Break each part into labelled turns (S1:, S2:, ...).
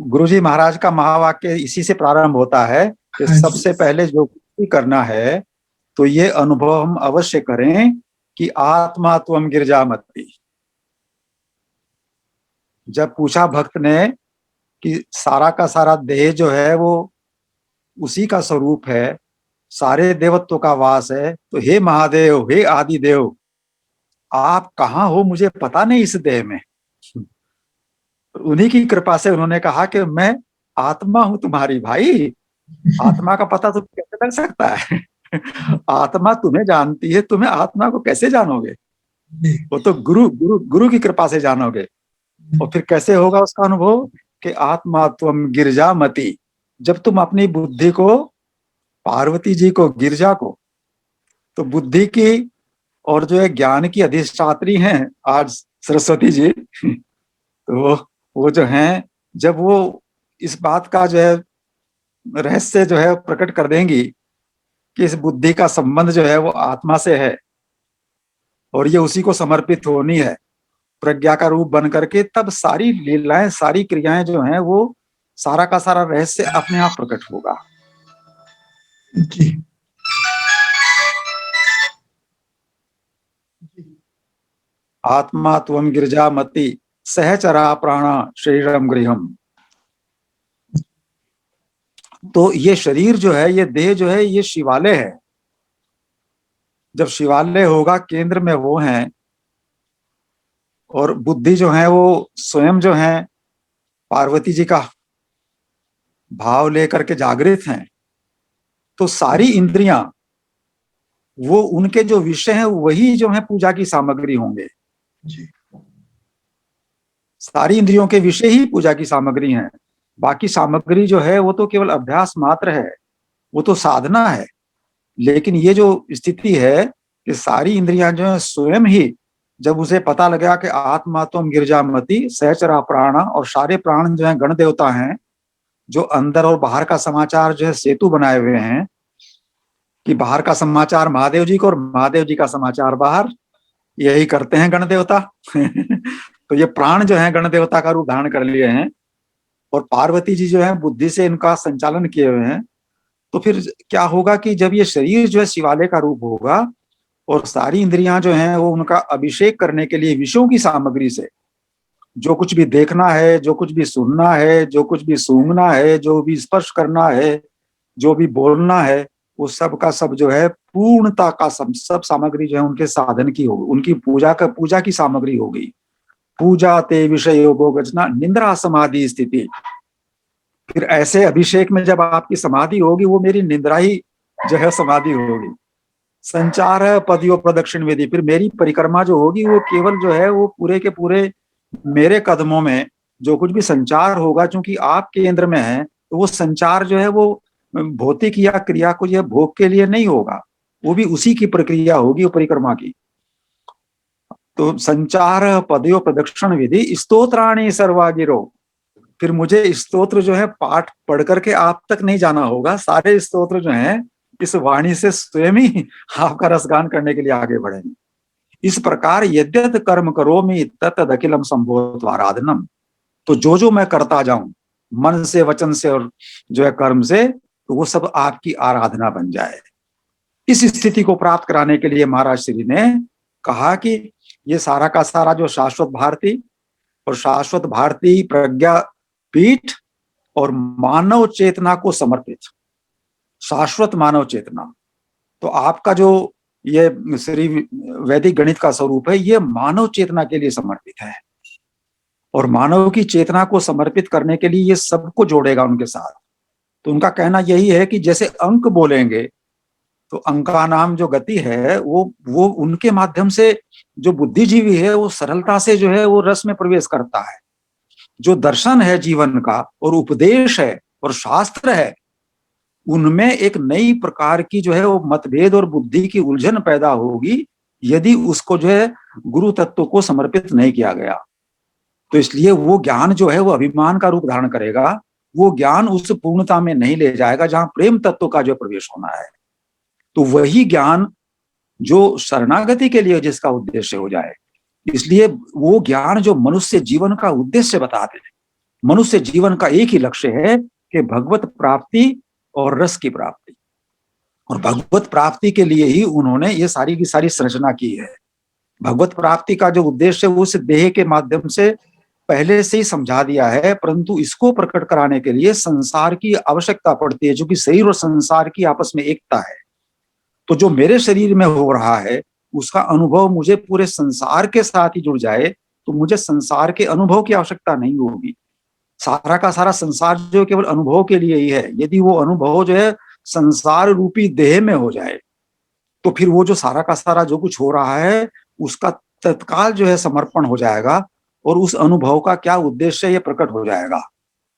S1: गुरुजी महाराज का महावाक्य इसी से प्रारंभ होता है कि
S2: हाँ जी।
S1: सबसे पहले जो कुछ भी करना है तो ये अनुभव हम अवश्य करें कि आत्मा त्वम गिरजामति। जब पूछा भक्त ने कि सारा का सारा देह जो है वो उसी का स्वरूप है, सारे देवत्व का वास है, तो हे महादेव, हे आदि देव, आप कहाँ हो मुझे पता नहीं इस देह में। उन्हीं की कृपा से उन्होंने कहा कि मैं आत्मा हूं तुम्हारी भाई। आत्मा का पता तो कैसे लग सकता है? आत्मा तुम्हें जानती है, तुम्हें आत्मा को कैसे जानोगे?
S2: जी।
S1: वो तो गुरु गुरु गुरु की कृपा से जानोगे। और फिर कैसे होगा उसका अनुभव कि आत्मा त्वम गिरजामति। जब तुम अपनी बुद्धि को, पार्वती जी को, गिरजा को, तो बुद्धि की और जो है ज्ञान की अधिष्ठात्री हैं आज सरस्वती जी, तो वो जो हैं, जब वो इस बात का जो है रहस्य जो है प्रकट कर देंगी कि इस बुद्धि का संबंध जो है वो आत्मा से है और ये उसी को समर्पित होनी है प्रज्ञा का रूप बन करके, तब सारी लीलाएं, सारी क्रियाएं जो हैं वो सारा का सारा रहस्य अपने आप प्रकट होगा।
S2: जी।
S1: आत्मा त्वम गिरजामति सहचरा प्राणा शरीरम गृहम। तो ये शरीर जो है, ये देह जो है, ये शिवालय है। जब शिवालय होगा, केंद्र में वो हैं, और बुद्धि जो है वो स्वयं जो है पार्वती जी का भाव लेकर के जागृत हैं, तो सारी इंद्रियां वो उनके जो विषय हैं वही जो है पूजा की सामग्री होंगे।
S2: जी।
S1: सारी इंद्रियों के विषय ही पूजा की सामग्री हैं। बाकी सामग्री जो है वो तो केवल अभ्यास मात्र है, वो तो साधना है। लेकिन ये जो स्थिति है कि सारी इंद्रियां जो है स्वयं ही, जब उसे पता लगा कि आत्मा तुम गिरजामति सहचरा प्राण, और सारे प्राण जो है गण देवता हैं, जो अंदर और बाहर का समाचार जो है सेतु बनाए हुए हैं, कि बाहर का समाचार महादेव जी को और महादेव जी का समाचार बाहर, यही करते हैं गण देवता। तो ये प्राण जो है गण देवता का रूप धारण कर लिए हैं, और पार्वती जी जो है बुद्धि से इनका संचालन किए हुए हैं। तो फिर क्या होगा कि जब ये शरीर जो है शिवालय का रूप होगा और सारी इंद्रियां जो हैं वो उनका अभिषेक करने के लिए विषयों की सामग्री से, जो कुछ भी देखना है, जो कुछ भी सुनना है, जो कुछ भी सूंघना है, जो भी स्पर्श करना है, जो भी बोलना है, वो सब का सब जो है पूर्णता का सब सामग्री जो है उनके साधन की होगी, उनकी पूजा की सामग्री होगी। पूजा ते विषय योगो गजना निंद्रा समाधि स्थिति। फिर ऐसे अभिषेक में जब आपकी समाधि होगी, वो मेरी निंद्रा ही जो है समाधि होगी। संचार है पदयो प्रदक्षिण विधि, फिर मेरी परिक्रमा जो होगी वो केवल जो है वो पूरे के पूरे मेरे कदमों में जो कुछ भी संचार होगा, चूंकि आप केंद्र में है, तो वो संचार जो है वो भौतिक या क्रिया को यह भोग के लिए नहीं होगा, वो भी उसी की प्रक्रिया होगी, वो परिक्रमा की। तो संचार पदयो प्रदक्षिण विधि स्तोत्राणी सर्वागिरो। फिर मुझे स्तोत्र जो है पाठ पढ़ करके आप तक नहीं जाना होगा, सारे स्तोत्र जो हैं इस वाणी से स्वयं ही आपका रसगान करने के लिए आगे बढ़ेंगे। इस प्रकार यद्यत कर्म करोमि तत्तद अखिलम संभोत आराधनम। तो जो मैं करता जाऊं मन से, वचन से और जो है कर्म से, तो वो सब आपकी आराधना बन जाए। इस स्थिति को प्राप्त कराने के लिए महाराज श्री ने कहा कि ये सारा का सारा जो शाश्वत भारती और शाश्वत भारती प्रज्ञा पीठ और मानव चेतना को समर्पित, शाश्वत मानव चेतना। तो आपका जो ये श्री वैदिक गणित का स्वरूप है, ये मानव चेतना के लिए समर्पित है, और मानव की चेतना को समर्पित करने के लिए ये सबको जोड़ेगा उनके साथ। तो उनका कहना यही है कि जैसे अंक बोलेंगे तो अंका नाम जो गति है वो उनके माध्यम से जो बुद्धिजीवी है वो सरलता से जो है वो रस में प्रवेश करता है। जो दर्शन है जीवन का और उपदेश है और शास्त्र है, उनमें एक नई प्रकार की जो है वो मतभेद और बुद्धि की उलझन पैदा होगी यदि उसको जो है गुरु तत्व को समर्पित नहीं किया गया। तो इसलिए वो ज्ञान जो है वो अभिमान का रूप धारण करेगा, वो ज्ञान उस पूर्णता में नहीं ले जाएगा जहां प्रेम तत्व का जो प्रवेश होना है। तो वही ज्ञान जो शरणागति के लिए जिसका उद्देश्य हो जाए, इसलिए वो ज्ञान जो मनुष्य जीवन का उद्देश्य बताते हैं, मनुष्य जीवन का एक ही लक्ष्य है कि भगवत प्राप्ति और रस की प्राप्ति, और भगवत प्राप्ति के लिए ही उन्होंने ये सारी की सारी संरचना की है। भगवत प्राप्ति का जो उद्देश्य है वो उस देह के माध्यम से पहले से ही समझा दिया है, परंतु इसको प्रकट कराने के लिए संसार की आवश्यकता पड़ती है, जो कि शरीर और संसार की आपस में एकता है। तो जो मेरे शरीर में हो रहा है उसका अनुभव मुझे पूरे संसार के साथ ही जुड़ जाए, तो मुझे संसार के अनुभव की आवश्यकता नहीं होगी। सारा का सारा संसार जो केवल अनुभव के लिए ही है। यदि वो अनुभव जो है संसार रूपी देह में हो जाए, तो फिर वो जो सारा का सारा जो कुछ हो रहा है उसका तत्काल जो है समर्पण हो जाएगा, और उस अनुभव का क्या उद्देश्य है ये प्रकट हो जाएगा।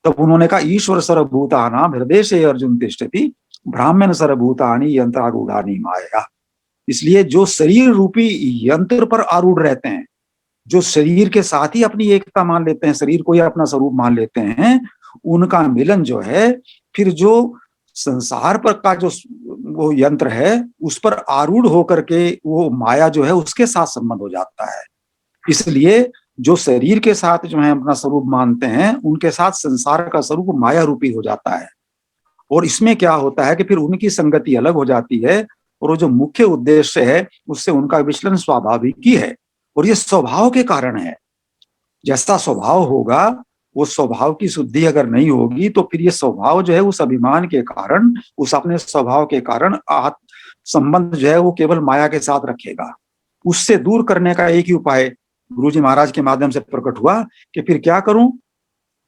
S1: तब उन्होंने कहा ईश्वर सर्वभूतानां हृदय से अर्जुन तिष्ठति ब्राह्मण सर्वभूतानि यंत्रारूढ़ानि माया। इसलिए जो शरीर रूपी यंत्र पर आरूढ़ रहते हैं, जो शरीर के साथ ही अपनी एकता मान लेते हैं, शरीर को ही अपना स्वरूप मान लेते हैं, उनका मिलन जो है फिर जो संसार पर का जो वो यंत्र है उस पर आरूढ़ होकर के वो माया जो है उसके साथ संबंध हो जाता है। इसलिए जो शरीर के साथ जो है अपना स्वरूप मानते हैं उनके साथ संसार का स्वरूप माया रूपी हो जाता है। और इसमें क्या होता है कि फिर उनकी संगति अलग हो जाती है, और वो जो मुख्य उद्देश्य है उससे उनका विचलन स्वाभाविक ही है, और ये स्वभाव के कारण है। जैसा स्वभाव होगा वो स्वभाव की शुद्धि अगर नहीं होगी तो फिर ये स्वभाव जो है उस अभिमान के कारण, उस अपने स्वभाव के कारण संबंध जो है वो केवल माया के साथ रखेगा। उससे दूर करने का एक ही उपाय गुरुजी महाराज के माध्यम से प्रकट हुआ कि फिर क्या करूं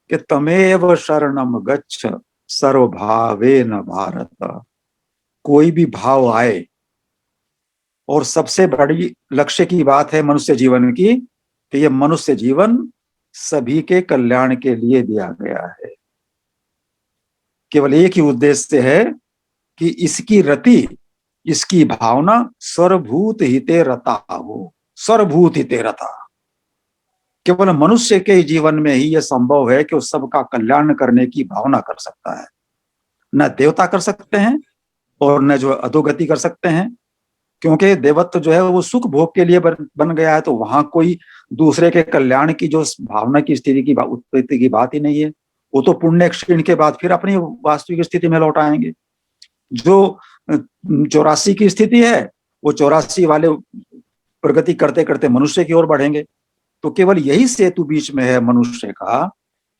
S1: कि तमेव शरणम गच्छ सर्वभावेन भारत। कोई भी भाव आए, और सबसे बड़ी लक्ष्य की बात है मनुष्य जीवन की कि ये मनुष्य जीवन सभी के कल्याण के लिए दिया गया है। केवल एक ही उद्देश्य है कि इसकी रति, इसकी भावना सर्वभूत हिते रता हो, सर्वभूत हिते रता। केवल मनुष्य के जीवन में ही यह संभव है कि वो सबका कल्याण करने की भावना कर सकता है। न देवता कर सकते हैं और न जो अधोगति कर सकते हैं, क्योंकि देवत्व जो है वो सुख भोग के लिए बन गया है, तो वहां कोई दूसरे के कल्याण की जो भावना की स्थिति की उत्पत्ति की बात ही नहीं है। वो तो पुण्य क्षीण के बाद फिर अपनी वास्तविक स्थिति में लौट आएंगे। जो 84 की स्थिति है वो 84 वाले प्रगति करते करते मनुष्य की ओर बढ़ेंगे। तो केवल यही सेतु बीच में है मनुष्य का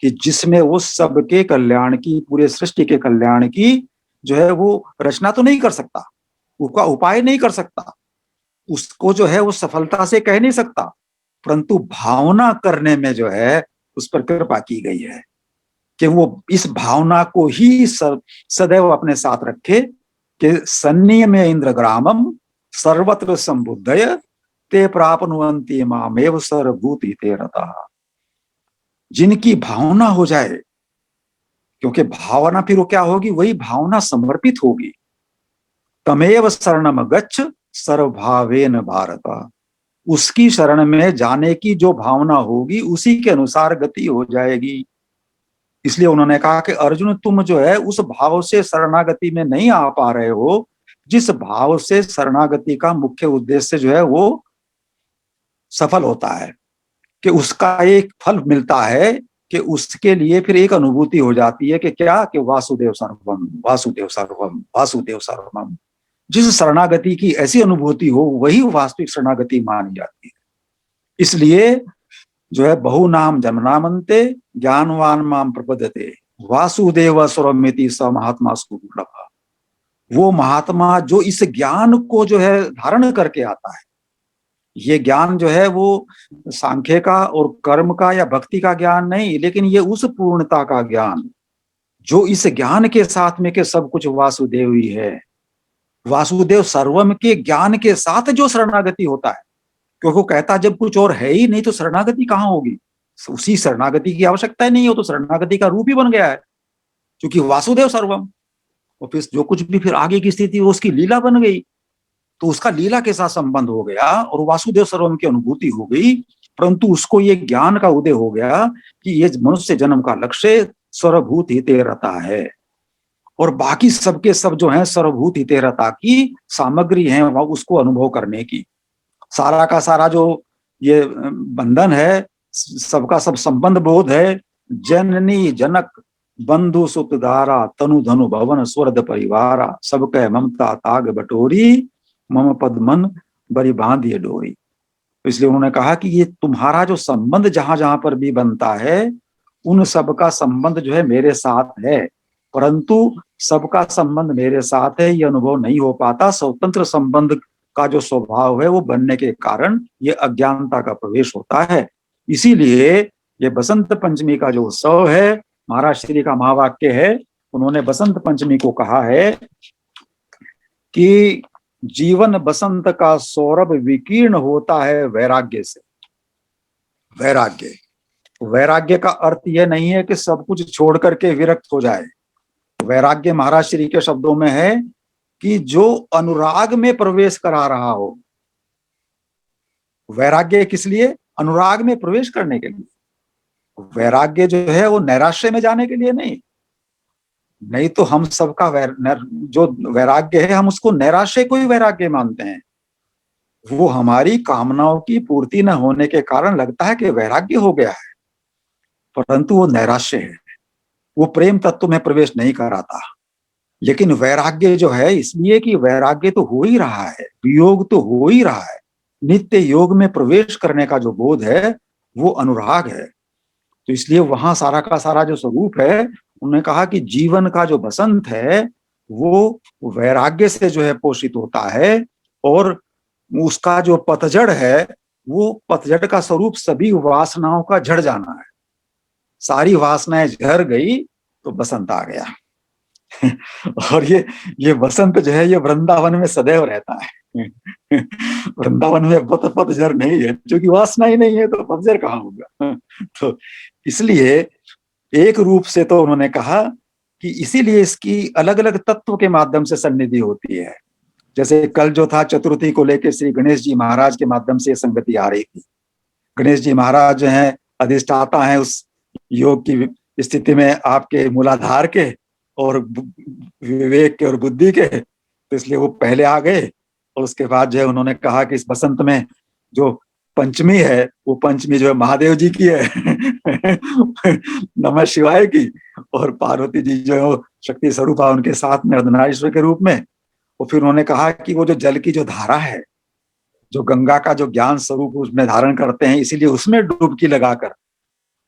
S1: कि जिसमें वो सबके कल्याण की, पूरे सृष्टि के कल्याण की जो है वो रचना तो नहीं कर सकता, उसका उपाय नहीं कर सकता, उसको जो है वो सफलता से कह नहीं सकता, परंतु भावना करने में जो है उस पर कृपा की गई है कि वो इस भावना को ही सदैव अपने साथ रखे कि सन्निय में इंद्रग्रामम सर्वत्र संबुद्धय ते प्राप्नुवन्ति मामेव सर्वभूति ते रतः। जिनकी भावना हो जाए, क्योंकि भावना फिर वो क्या होगी, वही भावना समर्पित होगी। तमेव शरणम गच्छ सर्वभावेन भारत। उसकी शरण में जाने की जो भावना होगी उसी के अनुसार गति हो जाएगी। इसलिए उन्होंने कहा कि अर्जुन तुम जो है उस भाव से शरणागति में नहीं आ पा रहे हो, जिस भाव से शरणागति का मुख्य उद्देश्य जो है वो सफल होता है, कि उसका एक फल मिलता है, कि उसके लिए फिर एक अनुभूति हो जाती है कि क्या, कि वासुदेव सर्वम वासुदेव सर्वम वासुदेव सर्वम। जिस शरणागति की ऐसी अनुभूति हो वही वास्तविक शरणागति मानी जाती है। इसलिए जो है बहु नाम जन्मनामन्ते ज्ञानवान माम प्रपद्यते वासुदेव स्वरमिति स महात्मा सुदुर्लभ। वो महात्मा जो इस ज्ञान को जो है धारण करके आता है, ये ज्ञान जो है वो सांख्य का और कर्म का या भक्ति का ज्ञान नहीं, लेकिन ये उस पूर्णता का ज्ञान जो इस ज्ञान के साथ में के सब कुछ वासुदेव ही है। वासुदेव सर्वम के ज्ञान के साथ जो शरणागति होता है, क्योंकि वो कहता जब कुछ और है ही नहीं तो शरणागति कहाँ होगी, उसी शरणागति की आवश्यकता ही नहीं हो, तो शरणागति का रूप ही बन गया है, क्योंकि वासुदेव सर्वम। और फिर जो कुछ भी फिर आगे की स्थिति वो उसकी लीला बन गई, तो उसका लीला के साथ संबंध हो गया और वासुदेव सर्वम की अनुभूति हो गई। परंतु उसको ये ज्ञान का उदय हो गया कि ये मनुष्य जन्म का लक्ष्य सर्वभूत हिते रता है, और बाकी सबके सब जो है सर्वभूत हिते रता की सामग्री है वह उसको अनुभव करने की। सारा का सारा जो ये बंधन है, सबका सब संबंध बोध है, जननी जनक बंधु सुत दारा तनु धनु भवन स्वर्द परिवारा सब कह ममता ताग बटोरी मम पद मन बड़ी बांधिए डोरी। तो इसलिए उन्होंने कहा कि ये तुम्हारा जो संबंध जहां जहां पर भी बनता है उन सबका संबंध जो है मेरे साथ है, परंतु सबका संबंध मेरे साथ है ये अनुभव नहीं हो पाता। स्वतंत्र संबंध का जो स्वभाव है वो बनने के कारण ये अज्ञानता का प्रवेश होता है। इसीलिए ये बसंत पंचमी का जो उत्सव है, महाराज श्री का महावाक्य है, उन्होंने बसंत पंचमी को कहा है कि जीवन बसंत का सौरभ विकीर्ण होता है वैराग्य से। वैराग्य, वैराग्य का अर्थ यह नहीं है कि सब कुछ छोड़ करके विरक्त हो जाए। वैराग्य महाराज श्री के शब्दों में है कि जो अनुराग में प्रवेश करा रहा हो। वैराग्य किस लिए? अनुराग में प्रवेश करने के लिए। वैराग्य जो है वो नैराश्य में जाने के लिए नहीं। नहीं तो हम सबका जो वैराग्य है हम उसको नैराश्य को ही वैराग्य मानते हैं। वो हमारी कामनाओं की पूर्ति न होने के कारण लगता है कि वैराग्य हो गया है, परंतु वो नैराश्य है, वो प्रेम तत्व में प्रवेश नहीं कराता। लेकिन वैराग्य जो है, इसलिए कि वैराग्य तो हो ही रहा है, वियोग तो हो ही रहा है, नित्य योग में प्रवेश करने का जो बोध है वो अनुराग है। तो इसलिए वहां सारा का सारा जो स्वरूप है, उन्होंने कहा कि जीवन का जो बसंत है वो वैराग्य से जो है पोषित होता है, और उसका जो पतझड़ है वो पतझड़ का स्वरूप सभी वासनाओं का झड़ जाना है। सारी वासनाएं झड़ गई तो बसंत आ गया। और ये बसंत जो है ये वृंदावन में सदैव रहता है। वृंदावन में पतझड़ नहीं है, क्योंकि वासना ही नहीं है तो पतझड़ कहाँ होगा। तो इसलिए एक रूप से तो उन्होंने कहा कि इसीलिए इसकी अलग अलग तत्व के माध्यम से सन्निधि होती है। जैसे कल जो था चतुर्थी को लेकर श्री गणेश जी महाराज के माध्यम से संगति आ रही थी। गणेश जी महाराज जो है अधिष्ठाता है उस योग की स्थिति में, आपके मूलाधार के और विवेक के और बुद्धि के, तो इसलिए वो पहले आ गए। और उसके बाद जो है उन्होंने कहा कि इस बसंत में जो पंचमी है वो पंचमी जो है महादेव जी की है, नमः शिवाय की, और पार्वती जी जो है वो शक्ति स्वरूप है उनके साथ में अर्धनारीश्वर के रूप में। और फिर उन्होंने कहा कि वो जो जल की जो धारा है, जो गंगा का जो ज्ञान स्वरूप उसमें धारण करते हैं, इसीलिए उसमें डुबकी लगाकर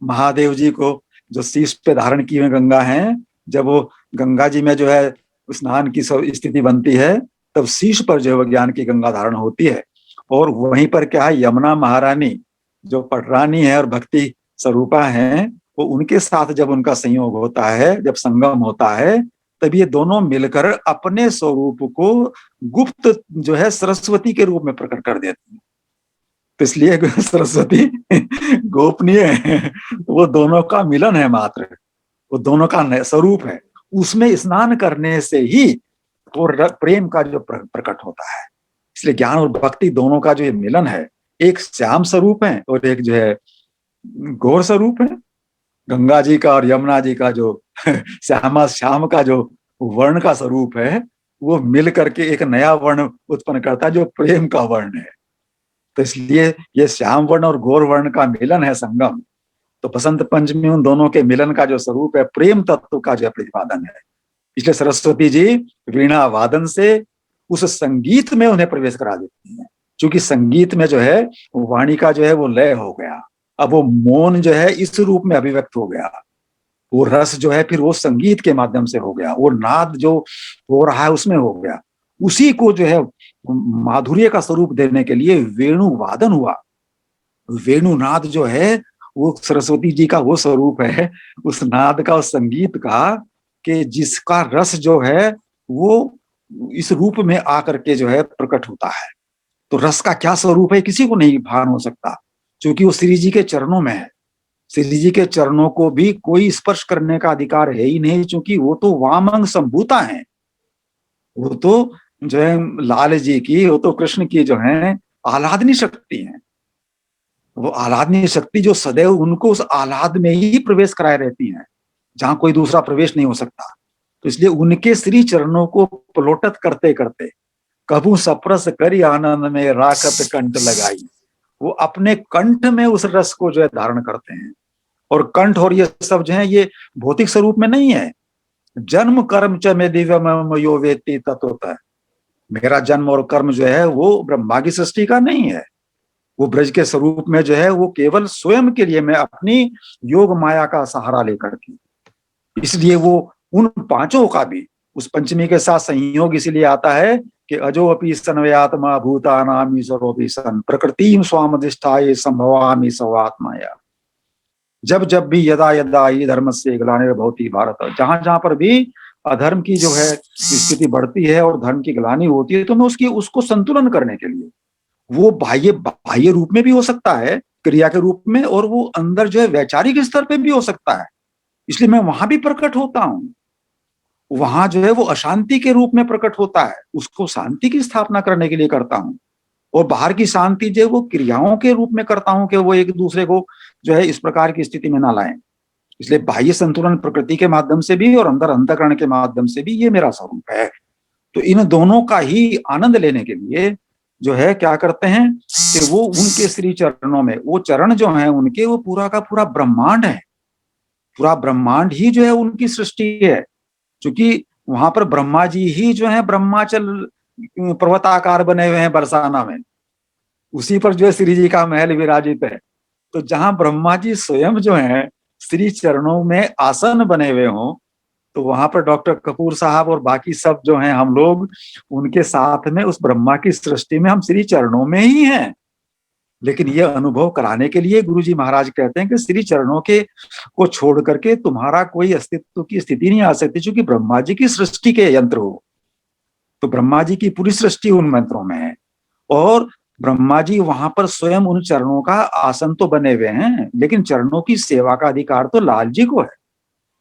S1: महादेव जी को जो शीश पे धारण की हुई गंगा है, जब वो गंगा जी में जो है स्नान की स्थिति बनती है तब शीश पर जो है ज्ञान की गंगा धारण होती है। और वहीं पर क्या है, यमुना महारानी जो पटरानी है और भक्ति स्वरूपा है, वो उनके साथ जब उनका संयोग होता है, जब संगम होता है, तब ये दोनों मिलकर अपने स्वरूप को गुप्त जो है सरस्वती के रूप में प्रकट कर देती है। तो इसलिए सरस्वती गोपनीय है, वो दोनों का मिलन है मात्र, वो दोनों का स्वरूप है। उसमें स्नान करने से ही वो प्रेम का जो प्रकट होता है। इसलिए ज्ञान और भक्ति दोनों का जो ये मिलन है, एक श्याम स्वरूप है और एक जो है घोर स्वरूप है। गंगा जी का और यमुना जी का जो श्याम का जो वर्ण का स्वरूप है, वो मिल करके एक नया वर्ण उत्पन्न करता है जो प्रेम का वर्ण है। तो इसलिए ये श्याम वर्ण और घोर वर्ण का मिलन है, संगम। तो बसंत पंचमी उन दोनों के मिलन का जो स्वरूप है, प्रेम तत्व का जो प्रतिपादन है। इसलिए सरस्वती जी वीणा वादन से उस संगीत में उन्हें प्रवेश करा देती है, क्योंकि संगीत में जो है वाणी का जो है वो लय हो गया। अब वो मौन जो है इस रूप में अभिव्यक्त हो गया, वो रस जो है फिर वो संगीत के माध्यम से हो गया, वो नाद जो हो रहा है उसमें हो गया। उसी को जो है माधुर्य का स्वरूप देने के लिए वेणु वादन हुआ। वेणु नाद जो है वो सरस्वती जी का वो स्वरूप है, उस नाद का, उस संगीत का, कि जिसका रस जो है वो इस रूप में आकर के जो है प्रकट होता है। तो रस का क्या स्वरूप है किसी को नहीं भान हो सकता, क्योंकि वो श्री जी के चरणों में है। श्री जी के चरणों को भी कोई स्पर्श करने का अधिकार है ही नहीं, क्योंकि वो तो वामंग संभूता है। वो तो जो है लाल जी की, वो तो कृष्ण की जो है आह्लादनी शक्ति है। वो आह्लादनी शक्ति जो सदैव उनको उस आह्लाद में ही प्रवेश कराए रहती है, जहां कोई दूसरा प्रवेश नहीं हो सकता। तो इसलिए उनके श्री चरणों को पलोटत करते करते कभू सप्रस करी आनंद में राखत कंठ लगाई, वो अपने कंठ में उस रस को जो है धारण करते हैं। और कंठ और ये सब जो है ये भौतिक स्वरूप में नहीं है। जन्म कर्म च में दिव्यम यो वेत्ति तत्वतः, मेरा जन्म और कर्म जो है वो ब्रह्मा की सृष्टि का नहीं है। वो ब्रज के स्वरूप में जो है वो केवल स्वयं के लिए, मैं अपनी योग माया का सहारा लेकर के, इसलिए वो उन पांचों का भी उस पंचमी के साथ संयोग इसीलिए आता है कि अजो अपि सन्वयात्मा भूतानाम ईश्वरोपि सन प्रकृतिम स्वामधिष्ठाये संभवामि सवात्माया। जब जब भी यदा यदा ही धर्म से ग्लानिर्भवति भारत, जहां जहां पर भी अधर्म की जो है स्थिति बढ़ती है और धर्म की ग्लानि होती है, तो मैं उसकी उसको संतुलन करने के लिए, वो बाह्य बाह्य रूप में भी हो सकता है क्रिया के रूप में, और वो अंदर जो है वैचारिक स्तर पे भी हो सकता है, इसलिए मैं वहां भी प्रकट होता हूं। वहां जो है वो अशांति के रूप में प्रकट होता है, उसको शांति की स्थापना करने के लिए करता हूं। और बाहर की शांति जो है वो क्रियाओं के रूप में करता हूं कि वो एक दूसरे को जो है इस प्रकार की स्थिति में ना लाएं। इसलिए बाह्य संतुलन प्रकृति के माध्यम से भी और अंदर अंतःकरण के माध्यम से भी ये मेरा स्वरूप है। तो इन दोनों का ही आनंद लेने के लिए जो है क्या करते हैं कि वो उनके श्री चरणों में, वो चरण जो है उनके, वो पूरा का पूरा ब्रह्मांड है। पूरा ब्रह्मांड ही जो है उनकी सृष्टि है, क्योंकि वहां पर ब्रह्मा जी ही जो है ब्रह्माचल पर्वताकार बने हुए हैं बरसाना में, उसी पर जो है श्री जी का महल विराजित है। तो जहां ब्रह्मा जी स्वयं जो है श्री चरणों में आसन बने हुए हों, तो वहां पर डॉक्टर कपूर साहब और बाकी सब जो हैं हम लोग उनके साथ में उस ब्रह्मा की सृष्टि में हम श्री चरणों में ही हैं। लेकिन यह अनुभव कराने के लिए गुरु जी महाराज कहते हैं कि श्री चरणों के को छोड़ करके तुम्हारा कोई अस्तित्व की स्थिति नहीं आ सकती, क्योंकि ब्रह्मा जी की सृष्टि के यंत्र हो। तो ब्रह्मा जी की पूरी सृष्टि उन मंत्रों में है, और ब्रह्मा जी वहां पर स्वयं उन चरणों का आसन तो बने हुए हैं, लेकिन चरणों की सेवा का अधिकार तो लाल जी को है।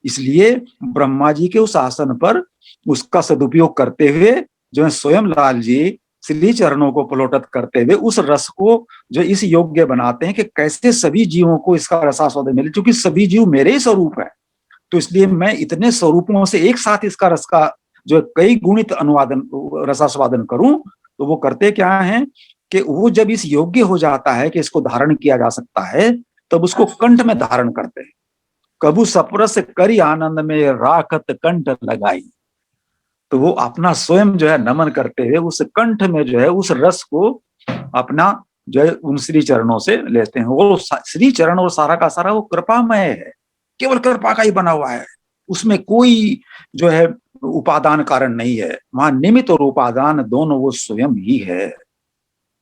S1: इसलिए ब्रह्मा जी के उस आसन पर उसका सदुपयोग करते हुए जो है स्वयं लाल जी श्री चरणों को पलोटत करते हुए उस रस को जो इस योग्य बनाते हैं कि कैसे सभी जीवों को इसका रसास्वाद मिले, क्योंकि सभी जीव मेरे ही स्वरूप है। तो इसलिए मैं इतने स्वरूपों से एक साथ इसका रस का जो कई गुणित अनुवादन रसास्वादन करूं, तो वो करते क्या है कि वो जब इस योग्य हो जाता है कि इसको धारण किया जा सकता है, तब उसको कंठ में धारण करते हैं। कबू सपरस करी आनंद में राखत कंठ लगाई, तो वो अपना स्वयं जो है नमन करते हुए उस कंठ में जो है उस रस को अपना जो है उन श्री चरणों से लेते हैं। वो श्री चरण और सारा का सारा वो कृपामय है, केवल कृपा का ही बना हुआ है, उसमें कोई जो है उपादान कारण नहीं है। वहां निमित्त और उपादान दोनों वो स्वयं ही है।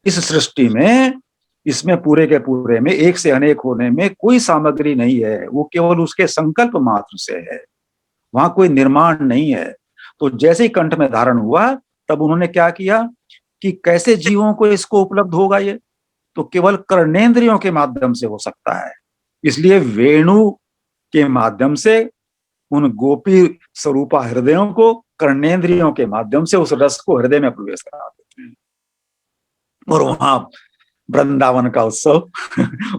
S1: इस सृष्टि में, इसमें पूरे के पूरे में एक से अनेक होने में कोई सामग्री नहीं है, वो केवल उसके संकल्प मात्र से है, वहां कोई निर्माण नहीं है। तो जैसे ही कंठ में धारण हुआ, तब उन्होंने क्या किया कि कैसे जीवों को इसको उपलब्ध होगा, ये तो केवल कर्णेंद्रियों के माध्यम से हो सकता है। इसलिए वेणु के माध्यम से उन गोपी स्वरूपा हृदयों को कर्णेंद्रियों के माध्यम से उस रस को हृदय में प्रवेश करा देते हैं, और वहां वृंदावन का उत्सव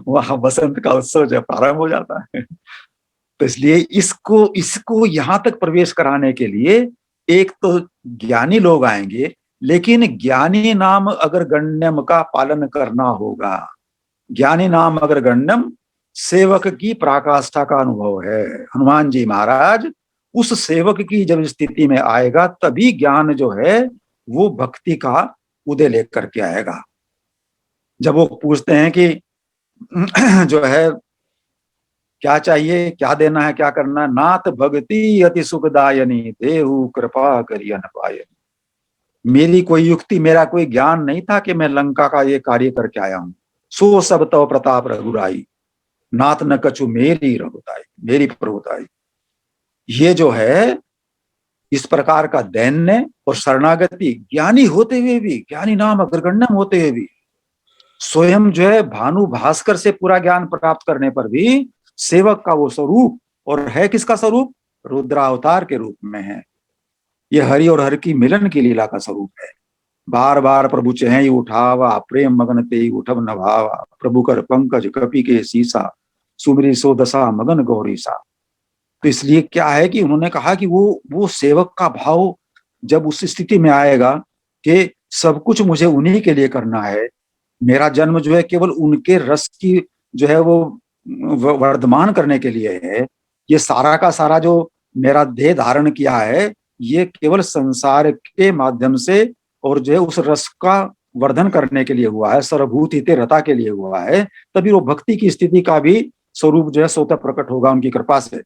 S1: वहां बसंत का उत्सव जो प्रारंभ हो जाता है। तो इसलिए इसको इसको यहां तक प्रवेश कराने के लिए एक तो ज्ञानी लोग आएंगे, लेकिन ज्ञानी नाम अगर गण्यम का पालन करना होगा। ज्ञानी नाम अगर गण्यम, सेवक की पराकाष्ठा का अनुभव है। हनुमान जी महाराज उस सेवक की जब स्थिति में आएगा, तभी ज्ञान जो है वो भक्ति का उदय लेकर के आएगा। जब वो पूछते हैं कि जो है क्या चाहिए, क्या देना है, क्या करना है, नाथ भक्ति अति सुखदायनी देहु कृपा करियन पायनी। मेरी कोई युक्ति, मेरा कोई ज्ञान नहीं था कि मैं लंका का ये कार्य करके आया हूं। सो सब तव प्रताप रघुराई, नाथ न कछु मेरी रघुताई, मेरी प्रभुताई। ये जो है इस प्रकार का दैन्य और शरणागति, ज्ञानी होते हुए भी, ज्ञानी नाम अग्रगण्यम होते हुए भी, स्वयं जो है भानु भास्कर से पूरा ज्ञान प्राप्त करने पर भी सेवक का वो स्वरूप, और है किसका स्वरूप, रुद्रावतार के रूप में है। ये हरि और हर की मिलन की लीला का स्वरूप है। बार बार प्रभु चेहई उठावा, प्रेम मगन ते उठब नभावा, प्रभु कर पंकज कपि के सीसा, सुमरी सो दशा मगन गौरी सा। तो इसलिए क्या है कि उन्होंने कहा कि वो सेवक का भाव जब उस स्थिति में आएगा कि सब कुछ मुझे उन्हीं के लिए करना है, मेरा जन्म जो है केवल उनके रस की जो है वो वर्धमान करने के लिए है। ये सारा का सारा जो मेरा देह धारण किया है, ये केवल संसार के माध्यम से और जो है उस रस का वर्धन करने के लिए हुआ है, सर्वभूत हिते रता के लिए हुआ है। तभी वो भक्ति की स्थिति का भी स्वरूप जो है स्वतः प्रकट होगा उनकी कृपा से।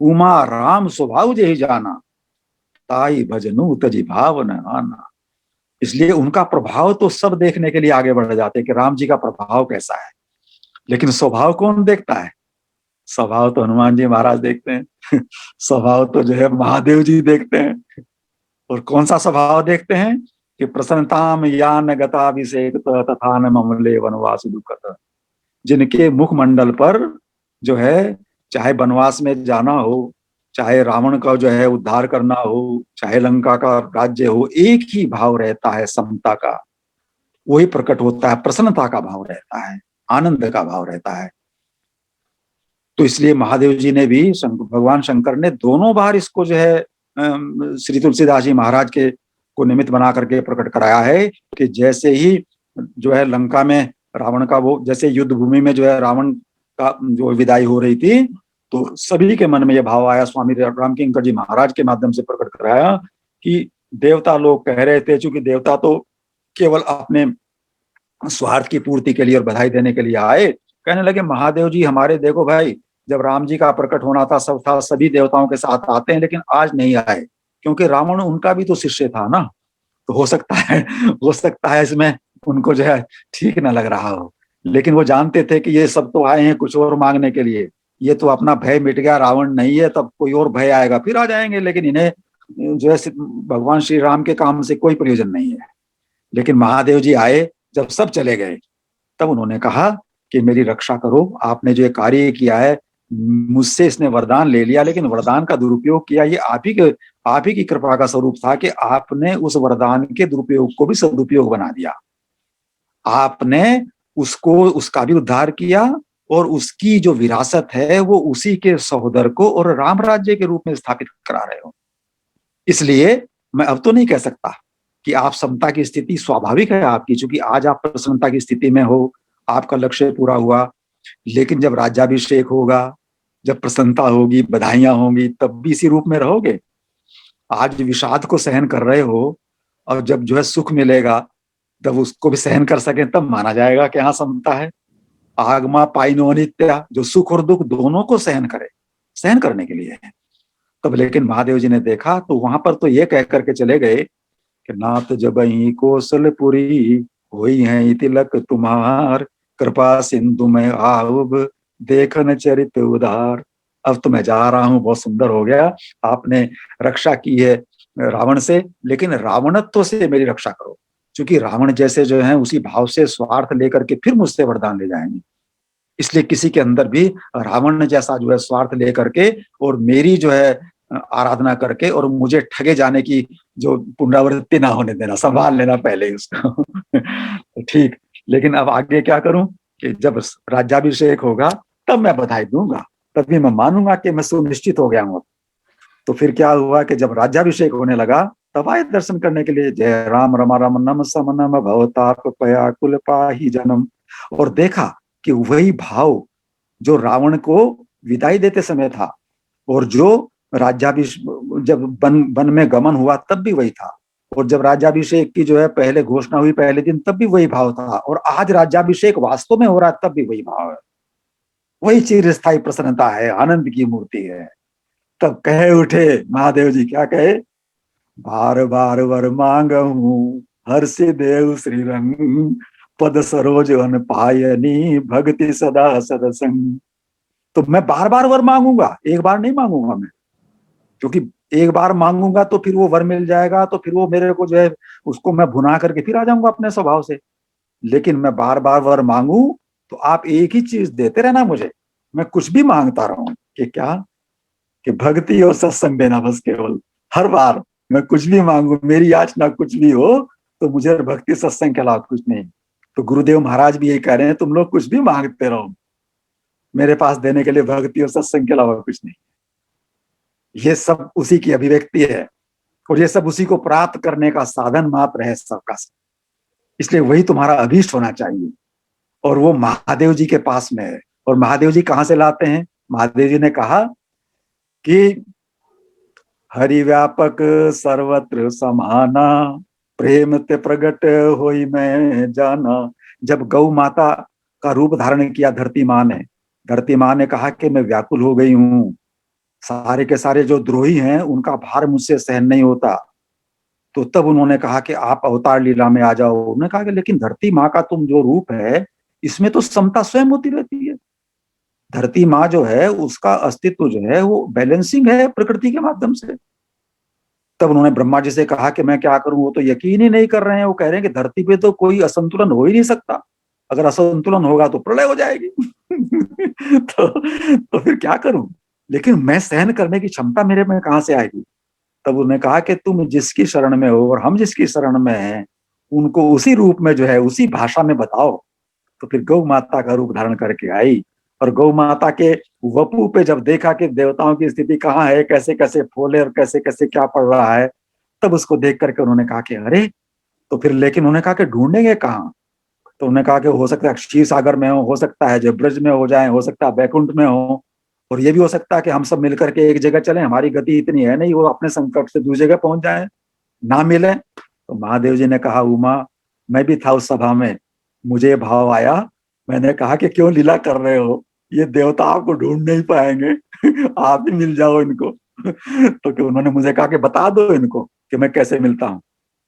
S1: उमा राम स्वभाव जे ही जाना, ताई भजनु तजी भाव न आना। इसलिए उनका प्रभाव तो सब देखने के लिए आगे बढ़ जाते हैं कि राम जी का प्रभाव कैसा है। लेकिन स्वभाव कौन देखता है? स्वभाव तो हनुमान जी महाराज देखते हैं। स्वभाव तो जो है महादेव जी देखते हैं। और कौन सा स्वभाव देखते हैं? कि प्रसन्नताम यान गताभिषेक तथा न ममले वनवास दुखत। जिनके मुखमंडल पर जो है, चाहे वनवास में जाना हो, चाहे रावण का जो है उद्धार करना हो, चाहे लंका का राज्य हो, एक ही भाव रहता है, समता का। वही प्रकट होता है, प्रसन्नता का भाव रहता है, आनंद का भाव रहता है। तो इसलिए महादेव जी ने भी, भगवान शंकर ने दोनों बार इसको जो है श्री तुलसीदास जी महाराज के को निमित्त बना करके प्रकट कराया है कि जैसे ही जो है लंका में रावण का वो, जैसे युद्ध भूमि में जो है रावण का जो विदाई हो रही थी, तो सभी के मन में यह भाव आया, स्वामी रामकिंकर जी महाराज के माध्यम से प्रकट कराया कि देवता लोग कह रहे थे, चूंकि देवता तो केवल अपने स्वार्थ की पूर्ति के लिए और बधाई देने के लिए आए, कहने लगे महादेव जी हमारे, देखो भाई, जब राम जी का प्रकट होना था सब था, सभी देवताओं के साथ आते हैं, लेकिन आज नहीं आए क्योंकि रावण उनका भी तो शिष्य था ना। तो हो सकता है इसमें उनको जो है ठीक ना लग रहा हो, लेकिन वो जानते थे कि ये सब तो आए हैं कुछ और मांगने के लिए। ये तो अपना भय मिट गया, रावण नहीं है, तब कोई और भय आएगा फिर आ जाएंगे, लेकिन इन्हें जो है भगवान श्री राम के काम से कोई प्रयोजन नहीं है। लेकिन महादेव जी आए, जब सब चले गए, तब उन्होंने कहा कि मेरी रक्षा करो, आपने जो ये कार्य किया है, मुझसे इसने वरदान ले लिया, लेकिन वरदान का दुरुपयोग किया, ये आप ही की कृपा का स्वरूप था कि आपने उस वरदान के दुरुपयोग को भी सदुपयोग बना दिया। आपने उसको, उसका भी उद्धार किया और उसकी जो विरासत है वो उसी के सहोदर को और राम राज्य के रूप में स्थापित करा रहे हो। इसलिए मैं अब तो नहीं कह सकता कि आप समता की स्थिति स्वाभाविक है आपकी, चूंकि आज आप प्रसन्नता की स्थिति में हो, आपका लक्ष्य पूरा हुआ। लेकिन जब राज्याभिषेक होगा, जब प्रसन्नता होगी, बधाइयां होंगी, तब भी इसी रूप में रहोगे। आज विषाद को सहन कर रहे हो और जब जो है सुख मिलेगा तब उसको भी सहन कर सके, तब माना जाएगा कि हाँ समता है। आगमा पाइनो नित्या, जो सुख और दुख दोनों को सहन करे, सहन करने के लिए है। तब लेकिन महादेव जी ने देखा तो वहां पर तो ये कह करके चले गए कि नाथ जबहि कौशलपुरी होई है तिलक तुम्हार, कृपा सिंधु में आउब देखन चरित उदार। अब तो मैं जा रहा हूं, बहुत सुंदर हो गया, आपने रक्षा की है रावण से, लेकिन रावणत्व से मेरी रक्षा करो, क्योंकि रावण जैसे जो है उसी भाव से स्वार्थ लेकर के फिर मुझसे वरदान ले जाएंगे। इसलिए किसी के अंदर भी रावण जैसा जो है स्वार्थ लेकर के और मेरी जो है आराधना करके और मुझे ठगे जाने की जो पुनरावृत्ति ना होने देना, संभाल लेना पहले ही उसको। ठीक, लेकिन अब आगे क्या करूं कि जब राज्याभिषेक होगा तब मैं बधाई दूंगा, तभी मैं मानूंगा कि मैं सुनिश्चित हो गया हूं। तो फिर क्या हुआ कि जब राज्याभिषेक होने लगा तब आए दर्शन करने के लिए, जय राम रमा रमनम समनम भवताप पया कुल पाही जन्म। और देखा कि वही भाव जो रावण को विदाई देते समय था और जो राज्याभिषेक जब वन में गमन हुआ तब भी वही था, और जब राज्याभिषेक की जो है पहले घोषणा हुई पहले दिन तब भी वही भाव था, और आज राज्याभिषेक वास्तव में हो रहा है तब भी वही भाव है। वही चिरस्थायी प्रसन्नता है, आनंद की मूर्ति है। तब कहे उठे महादेव जी, क्या कहे, बार बार वर मांगहूं हर से देव श्री रंग, पद सरोज अन पायनी भक्ति सदा सदसंग। तो मैं बार बार वर मांगूंगा, एक बार नहीं मांगूंगा मैं, क्योंकि एक बार मांगूंगा तो फिर वो वर मिल जाएगा, तो फिर वो मेरे को जो है उसको मैं भुना करके फिर आ जाऊंगा अपने स्वभाव से। लेकिन मैं बार बार वर मांगू तो आप एक ही चीज देते रहना मुझे, मैं कुछ भी मांगता रहूं कि क्या, कि भक्ति और सत्संग देना, बस केवल हर बार मैं कुछ भी मांगू, मेरी याचना कुछ भी हो तो मुझे भक्ति सत्संग के अलावा कुछ नहीं। तो गुरुदेव महाराज भी यही कह रहे हैं, तुम लोग कुछ भी मांगते रहो, मेरे पास देने के लिए भक्ति और सत्संग के अलावा कुछ नहीं। ये सब उसी की अभिव्यक्ति है और ये सब उसी को प्राप्त करने का साधन मात्र है सबका। इसलिए वही तुम्हारा अभीष्ट होना चाहिए और वो महादेव जी के पास में है और महादेव जी कहां से लाते हैं? महादेव जी ने कहा कि हरि व्यापक सर्वत्र समाना, प्रेम ते प्रगट होई मैं जाना। जब गौ माता का रूप धारण किया धरती माँ ने कहा कि मैं व्याकुल हो गई हूँ, सारे के सारे जो द्रोही हैं उनका भार मुझसे सहन नहीं होता। तो तब उन्होंने कहा कि आप अवतार लीला में आ जाओ। उन्होंने कहा कि लेकिन धरती माँ का तुम जो रूप है, इसमें तो समता स्वयं होती रहती है। धरती माँ जो है उसका अस्तित्व जो है वो बैलेंसिंग है प्रकृति के माध्यम से। तब उन्होंने ब्रह्मा जी से कहा कि मैं क्या करूं, वो तो यकीन ही नहीं कर रहे हैं। वो कह रहे हैं कि धरती पे तो कोई असंतुलन हो ही नहीं सकता, अगर असंतुलन होगा तो प्रलय हो जाएगी। तो फिर क्या करूं, लेकिन मैं सहन करने की क्षमता मेरे में कहां से आएगी? तब उन्होंने कहा कि तुम जिसकी शरण में हो और हम जिसकी शरण में हैं, उनको उसी रूप में जो है उसी भाषा में बताओ। तो फिर गौ माता का रूप धारण करके आई, और गौ माता के वपु पे जब देखा कि देवताओं की स्थिति कहाँ है, कैसे कैसे फूले और कैसे कैसे क्या पड़ रहा है, तब उसको देख करके उन्होंने कहा कि अरे, तो फिर लेकिन उन्होंने कहा कि ढूंढेंगे कहाँ? तो उन्होंने कहा कि हो सकता है क्षीर सागर में हो सकता है जब ब्रज में हो जाए, हो सकता है बैकुंठ में हो, और ये भी हो सकता है कि हम सब मिलकर के एक जगह चलें, हमारी गति इतनी है नहीं, वो अपने संकट से दूसरी जगह पहुंच जाए, ना मिले। तो महादेव जी ने कहा, उमा मैं भी था उस सभा में, मुझे भाव आया, मैंने कहा कि क्यों लीला कर रहे हो, ये देवता आपको ढूंढ नहीं पाएंगे। आप ही मिल जाओ इनको। तो कि उन्होंने मुझे कहा कि बता दो इनको कि मैं कैसे मिलता हूँ।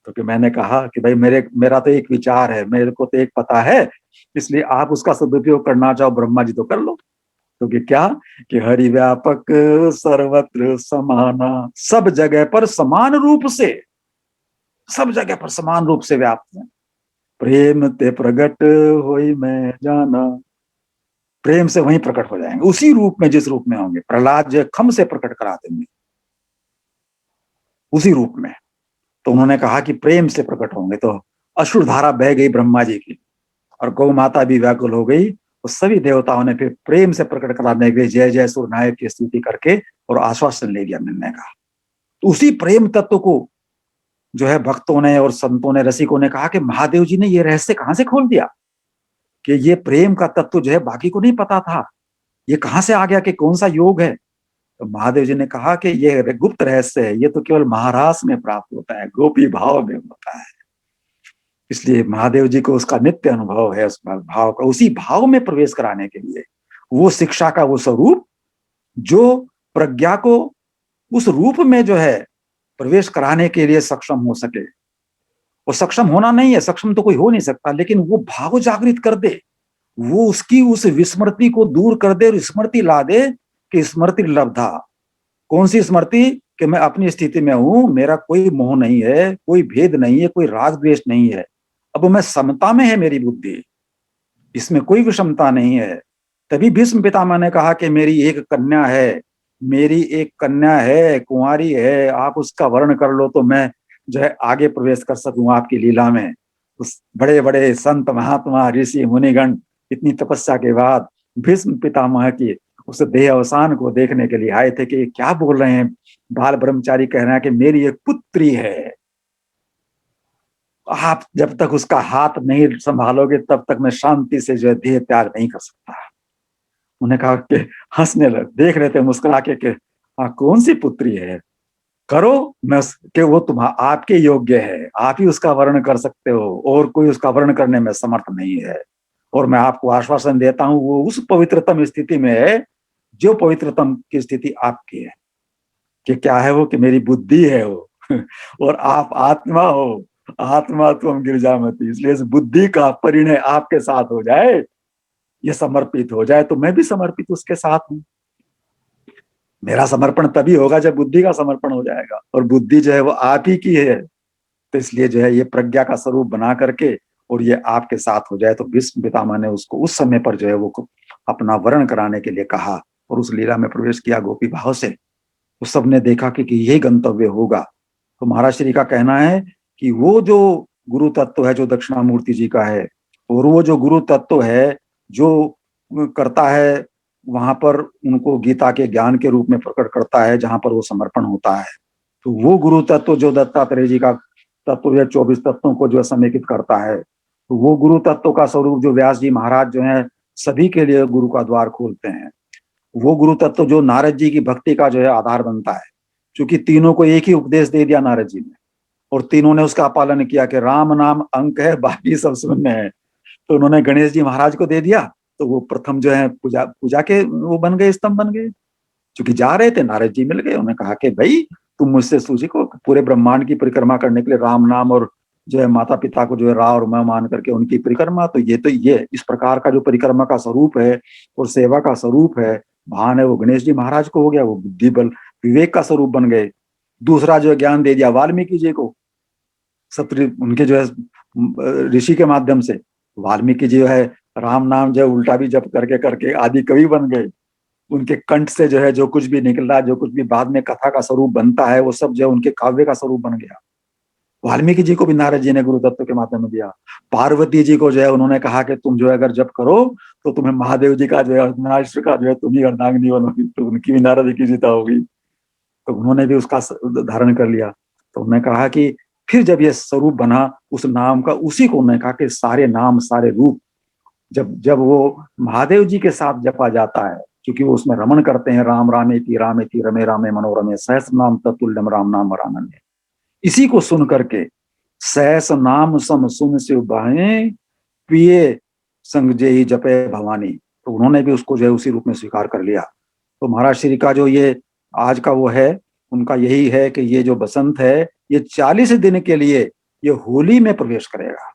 S1: तो कि मैंने कहा कि भाई मेरा तो एक विचार है, मेरे को तो एक पता है, इसलिए आप उसका सदुपयोग करना चाहो ब्रह्मा जी तो कर लो। तो कि क्या, कि हरि व्यापक सर्वत्र समाना, सब जगह पर समान रूप से, सब जगह पर समान रूप से व्याप्त है। प्रेम ते प्रगट होई मैं जाना, प्रेम से वहीं प्रकट हो जाएंगे उसी रूप में जिस रूप में होंगे। प्रहलाद जो खम से प्रकट करा देंगे उसी रूप में। तो उन्होंने कहा कि प्रेम से प्रकट होंगे, तो अश्रु धारा बह गई ब्रह्मा जी की, और गौ माता भी व्याकुल हो गई। तो सभी देवताओं ने फिर प्रेम से प्रकट कराने के लिए जय जय सुरनायक की स्तुति करके और आश्वासन ले लिया मिलने का। तो उसी प्रेम तत्व को जो है भक्तों ने और संतों ने, रसिकों ने कहा कि महादेव जी ने ये रहस्य कहां से खोल दिया, कि ये प्रेम का तत्व जो है बाकी को नहीं पता था, ये कहां से आ गया, कि कौन सा योग है? तो महादेव जी ने कहा कि ये गुप्त रहस्य है, ये तो केवल महारास में प्राप्त होता है, गोपी भाव में होता है। इसलिए महादेव जी को उसका नित्य अनुभव है, उस भाव का, उसी भाव में प्रवेश कराने के लिए वो शिक्षा का वो स्वरूप जो प्रज्ञा को उस रूप में जो है प्रवेश कराने के लिए सक्षम हो सके। वो सक्षम होना नहीं है, सक्षम तो कोई हो नहीं सकता, लेकिन वो भाव जागृत कर दे, वो उसकी उस विस्मृति को दूर कर दे और स्मृति ला दे कि स्मृति लब्धा। कौन सी स्मृति? कि मैं अपनी स्थिति में हूं, मेरा कोई मोह नहीं है, कोई भेद नहीं है, कोई राग द्वेष नहीं है, अब मैं समता में है मेरी बुद्धि, इसमें कोई विषमता नहीं है। तभी भीष्म पितामह ने कहा कि मेरी एक कन्या है, मेरी एक कन्या है, कुंवारी है, आप उसका वर्ण कर लो तो मैं जो है आगे प्रवेश कर सकूं आपकी लीला में। उस बड़े बड़े संत महात्मा ऋषि मुनिगण इतनी तपस्या के बाद भीष्म पितामह की उस देह अवसान को देखने के लिए आए थे कि क्या बोल रहे हैं, बाल ब्रह्मचारी कह रहे हैं कि मेरी एक पुत्री है, आप जब तक उसका हाथ नहीं संभालोगे तब तक मैं शांति से जो है देह त्याग नहीं कर सकता। उन्हें कहा कि हंसने लग, देख रहे थे मुस्कुरा के हाँ कौन सी पुत्री है, करो, मैं कि वो तुम्हारा आपके योग्य है, आप ही उसका वर्ण कर सकते हो, और कोई उसका वर्ण करने में समर्थ नहीं है। और मैं आपको आश्वासन देता हूं वो उस पवित्रतम स्थिति में है जो पवित्रतम की स्थिति आपकी है। कि क्या है वो? कि मेरी बुद्धि है वो। और आप आत्मा हो, आत्मा तुम गिरजामती, इसलिए इस बुद्धि का परिणय आपके साथ हो जाए, ये समर्पित हो जाए, तो मैं भी समर्पित उसके साथ हूं। मेरा समर्पण तभी होगा जब बुद्धि का समर्पण हो जाएगा, और बुद्धि जो है वो आप ही की है। तो इसलिए जो है ये प्रज्ञा का स्वरूप बना करके और ये आपके साथ हो जाए। तो भीष्म पितामह ने उसको उस समय पर जो है वो अपना वर्ण कराने के लिए कहा और उस लीला में प्रवेश किया गोपी भाव से। तो सबने देखा कि यही गंतव्य होगा। तो महाराज श्री का कहना है कि वो जो गुरु तत्व है जो दक्षिणामूर्ति जी का है, और वो जो गुरु तत्व है जो करता है वहां पर उनको गीता के ज्ञान के रूप में प्रकट करता है जहां पर वो समर्पण होता है। तो वो गुरु तत्व जो दत्तात्रेय जी का तत्व है 24 तत्वों को जो समेकित करता है, तो वो गुरु तत्व का स्वरूप जो व्यास जी महाराज जो है सभी के लिए गुरु का द्वार खोलते हैं। वो गुरु तत्व जो नारद जी की भक्ति का जो है आधार बनता है, क्योंकि तीनों को एक ही उपदेश दे दिया नारद जी ने, और तीनों ने उसका पालन किया कि राम नाम अंक है, बाकी सब शून्य है। तो उन्होंने गणेश जी महाराज को दे दिया, तो वो प्रथम जो है पूजा पूजा के वो बन गए, स्तंभ बन गए। क्योंकि जा रहे थे, नारद जी मिल गए, उन्होंने कहा कि भाई तुम मुझसे सूझी को पूरे ब्रह्मांड की परिक्रमा करने के लिए राम नाम और जो है माता पिता को जो है रा और मैं मान करके उनकी परिक्रमा, तो ये इस प्रकार का जो परिक्रमा का स्वरूप है और सेवा का स्वरूप है, भान है, वो गणेश जी महाराज को हो गया। वो बुद्धि बल विवेक का स्वरूप बन गए। दूसरा जो है ज्ञान दे दिया वाल्मीकि जी को, सप्तऋ उनके जो है ऋषि के माध्यम से। वाल्मीकि जी जो है राम नाम जो है उल्टा भी जप करके करके आदि कवि बन गए। उनके कंठ से जो है जो कुछ भी निकल रहा, जो कुछ भी बाद में कथा का स्वरूप बनता है, वो सब जो है उनके काव्य का स्वरूप बन गया। वाल्मीकि जी को भी नारद जी ने गुरु तत्व के माध्यम में दिया। पार्वती जी को जो है उन्होंने कहा कि तुम जो है अगर जप करो तो तुम्हें महादेव जी का जो है अर्धनारीश्वर का जो है तुम ही अर्धांगिनी बनोगी, तो उनकी भी नारद की जीता होगी। तो उन्होंने भी उसका धारण कर लिया। तो उन्होंने कहा कि फिर जब ये स्वरूप बना उस नाम का, उसी को उन्होंने कहा कि सारे नाम सारे रूप जब जब वो महादेव जी के साथ जपा जाता है, क्योंकि वो उसमें रमण करते हैं, राम रामेति रमे रामे मनोरमे सहस्र नाम तत्तुल्यम राम नाम वरानन्य। इसी को सुन करके सहस नाम सम सुन से बाहें पिए संग जेहि जपे भवानी, तो उन्होंने भी उसको जो है उसी रूप में स्वीकार कर लिया। तो महाराज श्री का जो ये आज का वो है, उनका यही है कि ये जो बसंत है ये 40 दिन के लिए ये होली में प्रवेश करेगा।